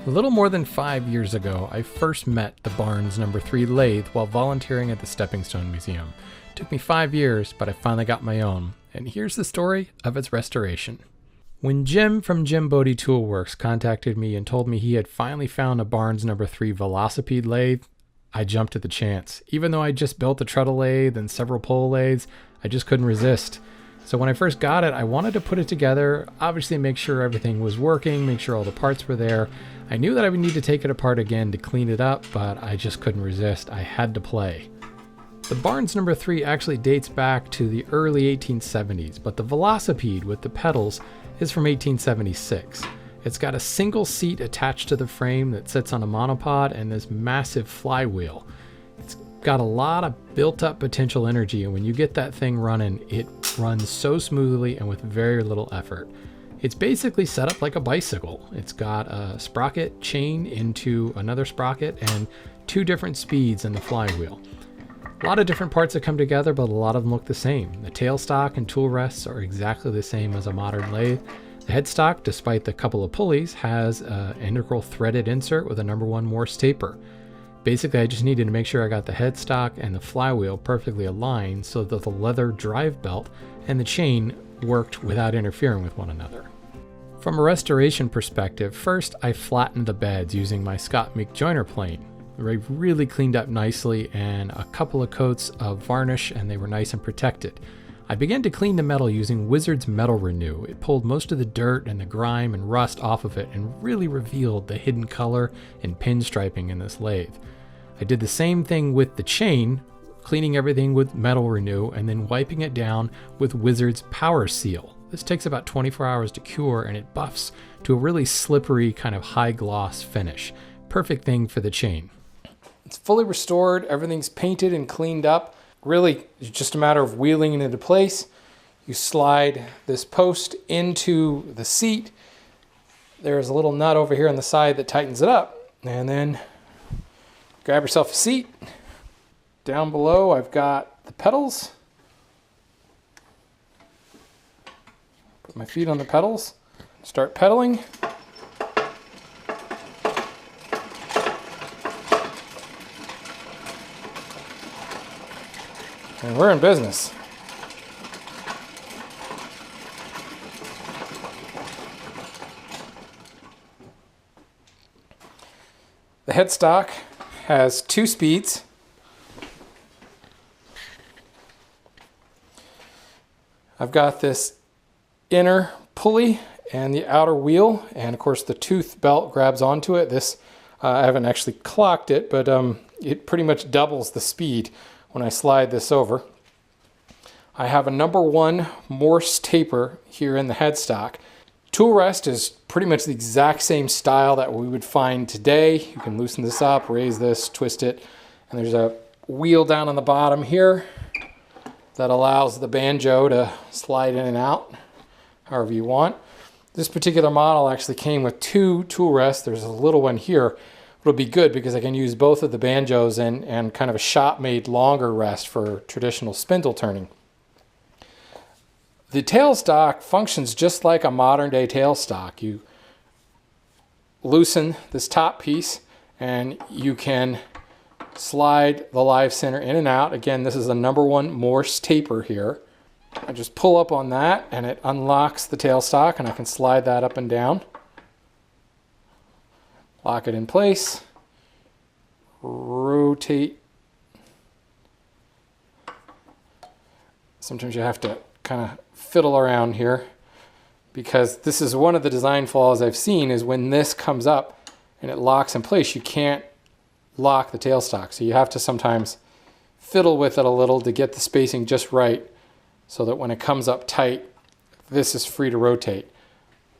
A little more than 5 years ago, I first met the Barnes No. 3 lathe while volunteering at the Stepping Stone Museum. It took me 5 years, but I finally got my own, and here's the story of its restoration. When Jim from Jim Bodie Toolworks contacted me and told me he had finally found a Barnes No. 3 Velocipede lathe, I jumped at the chance. Even though I just built a treadle lathe and several pole lathes, I just couldn't resist. So when I first got it, I wanted to put it together, obviously make sure everything was working, make sure all the parts were there. I knew that I would need to take it apart again to clean it up, but I just couldn't resist. I had to play. The Barnes No. 3 actually dates back to the early 1870s, but the Velocipede with the pedals is from 1876. It's got a single seat attached to the frame that sits on a monopod and this massive flywheel. It's got a lot of built-up potential energy, and when you get that thing running, it runs so smoothly and with very little effort. It's basically set up like a bicycle. It's got a sprocket chain into another sprocket and 2 different speeds in the flywheel. A lot of different parts that come together, but a lot of them look the same. The tailstock and tool rests are exactly the same as a modern lathe. The headstock, despite the couple of pulleys, has an integral threaded insert with a No. 1 Morse taper. Basically, I just needed to make sure I got the headstock and the flywheel perfectly aligned so that the leather drive belt and the chain worked without interfering with one another. From a restoration perspective, first I flattened the beds using my Scott Meek joiner plane. They really cleaned up nicely and a couple of coats of varnish, and they were nice and protected. I began to clean the metal using Wizard's Metal Renew. It pulled most of the dirt and the grime and rust off of it and really revealed the hidden color and pinstriping in this lathe. I did the same thing with the chain, cleaning everything with Metal Renew and then wiping it down with Wizard's Power Seal. This takes about 24 hours to cure, and it buffs to a really slippery kind of high gloss finish. Perfect thing for the chain. It's fully restored, everything's painted and cleaned up. Really, it's just a matter of wheeling it into place. You slide this post into the seat. There's a little nut over here on the side that tightens it up. And then grab yourself a seat. Down below, I've got the pedals. Put my feet on the pedals. Start pedaling. And we're in business. The headstock has 2 speeds. I've got this inner pulley and the outer wheel, and of course the tooth belt grabs onto it. This, I haven't actually clocked it, but it pretty much doubles the speed when I slide this over. I have a No. 1 Morse taper here in the headstock. Tool rest is pretty much the exact same style that we would find today. You can loosen this up, raise this, twist it, and there's a wheel down on the bottom here that allows the banjo to slide in and out however you want. This particular model actually came with 2 tool rests. There's a little one here. It'll be good because I can use both of the banjos and kind of a shop-made longer rest for traditional spindle turning. The tailstock functions just like a modern-day tailstock. You loosen this top piece and you can slide the live center in and out. Again, this is a No. 1 Morse taper here. I just pull up on that and it unlocks the tailstock, and I can slide that up and down. Lock it in place, rotate. Sometimes you have to kind of fiddle around here because this is one of the design flaws I've seen, is when this comes up and it locks in place, you can't lock the tailstock. So you have to sometimes fiddle with it a little to get the spacing just right so that when it comes up tight, this is free to rotate.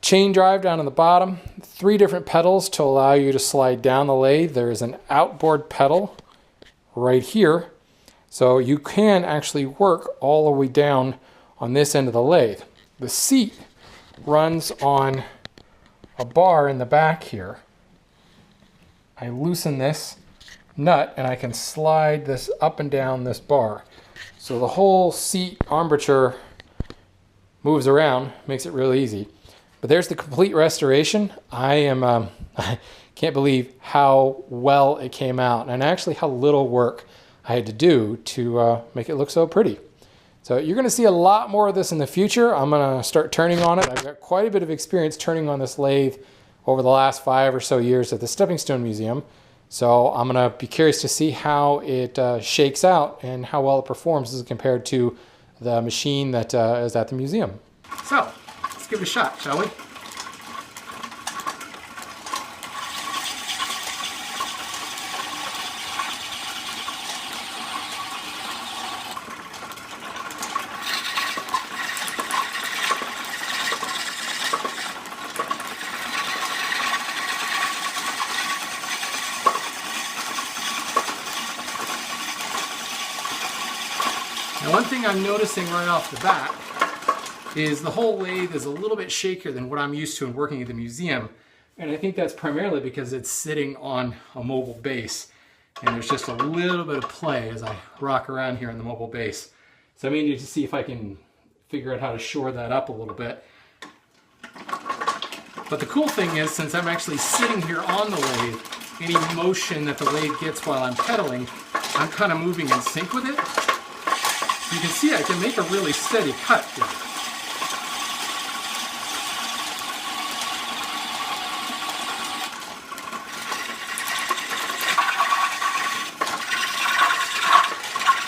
Chain drive down on the bottom, 3 different pedals to allow you to slide down the lathe. There is an outboard pedal right here, so you can actually work all the way down on this end of the lathe. The seat runs on a bar in the back here. I loosen this nut and I can slide this up and down this bar. So the whole seat armature moves around, makes it really easy. But there's the complete restoration. I am Can't believe how well it came out and actually how little work I had to do to make it look so pretty. So you're going to see a lot more of this in the future. I'm going to start turning on it. I've got quite a bit of experience turning on this lathe over the last 5 or so years at the Stepping Stone Museum. So I'm going to be curious to see how it shakes out and how well it performs as compared to the machine that is at the museum. So let's give it a shot, shall we? Now, one thing I'm noticing right off the bat is the whole lathe is a little bit shakier than what I'm used to in working at the museum. And I think that's primarily because it's sitting on a mobile base. And there's just a little bit of play as I rock around here on the mobile base. So I need to see if I can figure out how to shore that up a little bit. But the cool thing is, since I'm actually sitting here on the lathe, any motion that the lathe gets while I'm pedaling, I'm kind of moving in sync with it. You can see I can make a really steady cut here.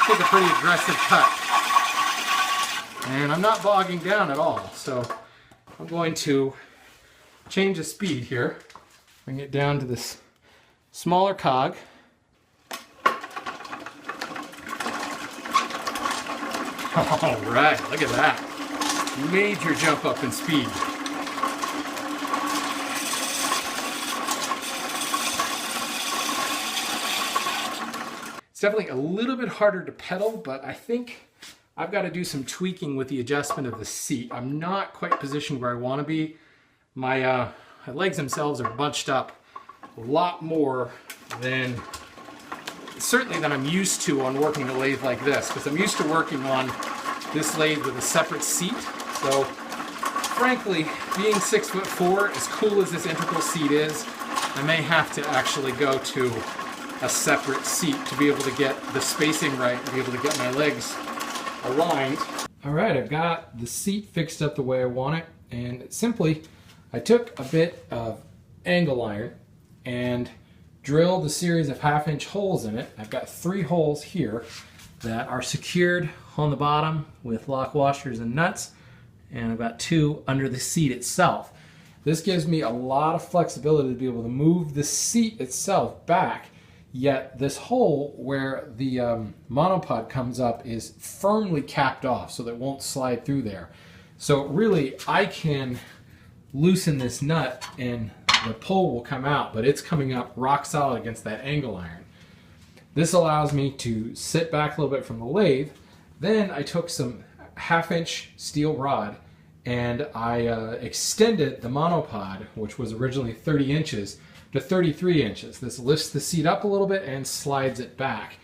Take a pretty aggressive cut. And I'm not bogging down at all, so I'm going to change the speed here. Bring it down to this smaller cog. All right, look at that. Major jump up in speed. It's definitely a little bit harder to pedal, but I think I've got to do some tweaking with the adjustment of the seat. I'm not quite positioned where I want to be. My legs themselves are bunched up a lot more than certainly than I'm used to on working a lathe like this, because I'm used to working on this lathe with a separate seat. So frankly, being 6'4", as cool as this integral seat is, I may have to actually go to a separate seat to be able to get the spacing right and be able to get my legs aligned. All right, I've got the seat fixed up the way I want it, and simply I took a bit of angle iron and drilled a series of 1/2-inch holes in it. I've got 3 holes here that are secured on the bottom with lock washers and nuts, and I've got 2 under the seat itself. This gives me a lot of flexibility to be able to move the seat itself back, yet this hole where the monopod comes up is firmly capped off so that it won't slide through there. So really I can loosen this nut and the pull will come out, but it's coming up rock solid against that angle iron. This allows me to sit back a little bit from the lathe. Then I took some 1/2-inch steel rod and I extended the monopod, which was originally 30 inches, to 33 inches. This lifts the seat up a little bit and slides it back.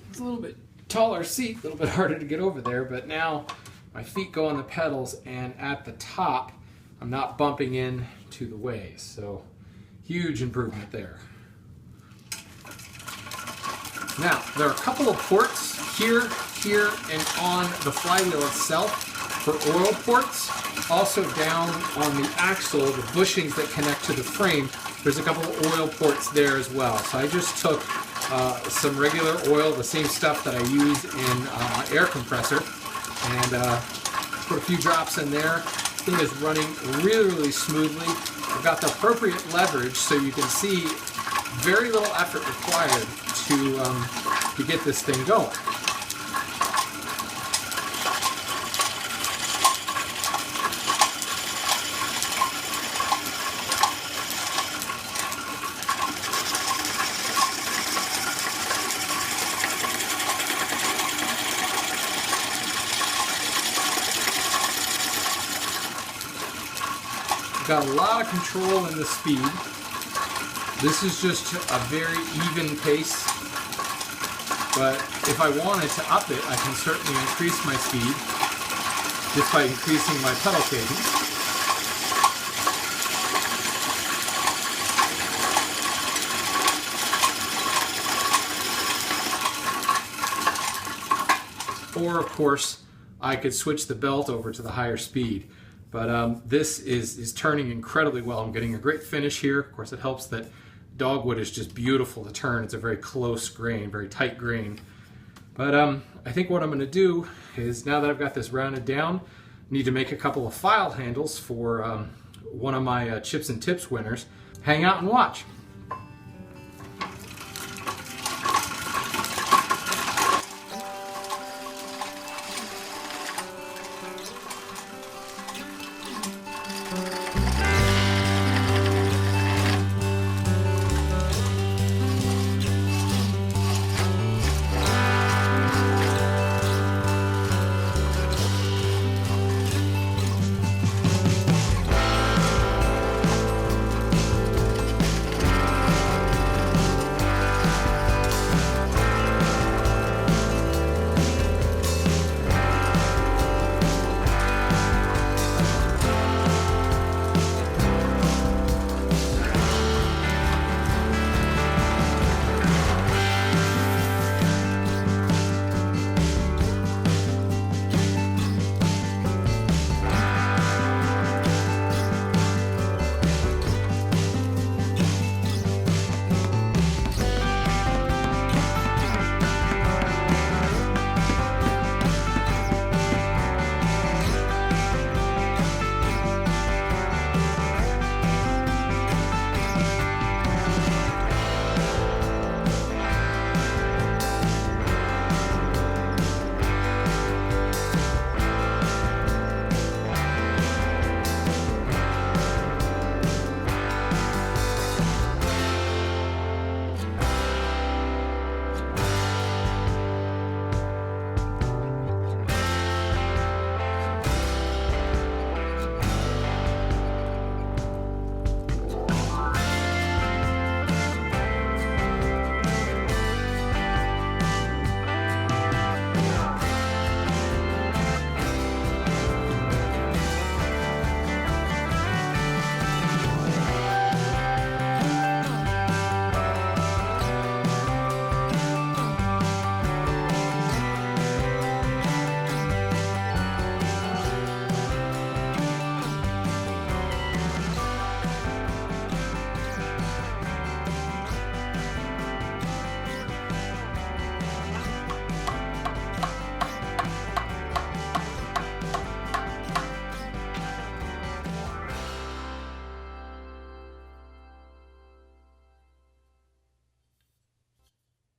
It's a little bit taller seat, a little bit harder to get over there, but now my feet go on the pedals and at the top I'm not bumping in to the ways, so huge improvement there. Now, there are a couple of ports here, and on the flywheel itself for oil ports. Also down on the axle, the bushings that connect to the frame, there's a couple of oil ports there as well. So I just took some regular oil, the same stuff that I use in my air compressor, and put a few drops in there. Thing is running really, really smoothly. I've got the appropriate leverage, so you can see very little effort required to get this thing going. Got a lot of control in the speed. This is just a very even pace, but if I wanted to up it, I can certainly increase my speed just by increasing my pedal cadence. Or, of course, I could switch the belt over to the higher speed. But this is turning incredibly well. I'm getting a great finish here. Of course, it helps that dogwood is just beautiful to turn. It's a very close grain, very tight grain. But I think what I'm going to do is, now that I've got this rounded down, I need to make a couple of file handles for one of my Chips and Tips winners. Hang out and watch.